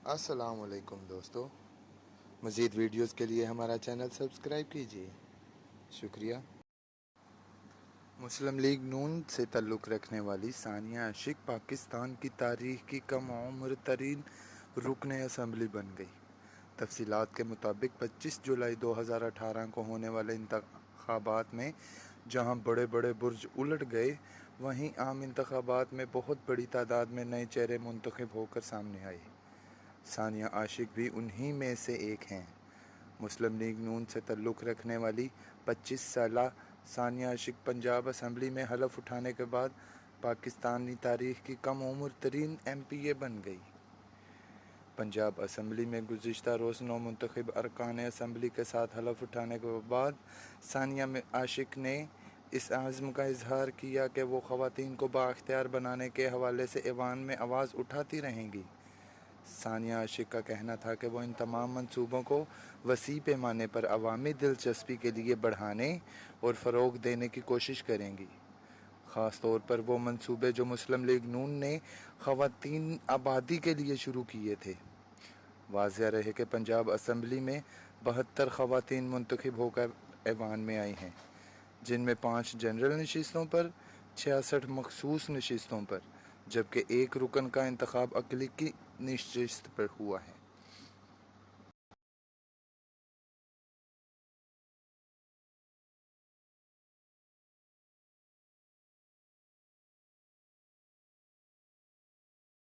السلام علیکم دوستو، مزید ویڈیوز کے لیے ہمارا چینل سبسکرائب کیجیے، شکریہ۔ مسلم لیگ نون سے تعلق رکھنے والی ثانیہ عاشق پاکستان کی تاریخ کی کم عمر ترین رکن اسمبلی بن گئی۔ تفصیلات کے مطابق 25 جولائی 2018 کو ہونے والے انتخابات میں جہاں بڑے بڑے برج الٹ گئے، وہیں عام انتخابات میں بہت بڑی تعداد میں نئے چہرے منتخب ہو کر سامنے آئے۔ ثانیہ عاشق بھی انہی میں سے ایک ہیں۔ مسلم لیگ نون سے تعلق رکھنے والی 25 سالہ ثانیہ عاشق پنجاب اسمبلی میں حلف اٹھانے کے بعد پاکستانی تاریخ کی کم عمر ترین ایم پی اے بن گئی۔ پنجاب اسمبلی میں گزشتہ روز نومنتخب ارکان اسمبلی کے ساتھ حلف اٹھانے کے بعد ثانیہ عاشق نے اس عزم کا اظہار کیا کہ وہ خواتین کو بااختیار بنانے کے حوالے سے ایوان میں آواز اٹھاتی رہیں گی۔ ثانیہ عاشق کا کہنا تھا کہ وہ ان تمام منصوبوں کو وسیع پیمانے پر عوامی دلچسپی کے لیے بڑھانے اور فروغ دینے کی کوشش کریں گی، خاص طور پر وہ منصوبے جو مسلم لیگ نون نے خواتین آبادی کے لیے شروع کیے تھے۔ واضح رہے کہ پنجاب اسمبلی میں 72 خواتین منتخب ہو کر ایوان میں آئی ہیں، جن میں 5 جنرل نشستوں پر، 66 مخصوص نشستوں پر، جبکہ ایک رکن کا انتخاب اقلیتی نشست پر ہوا ہے۔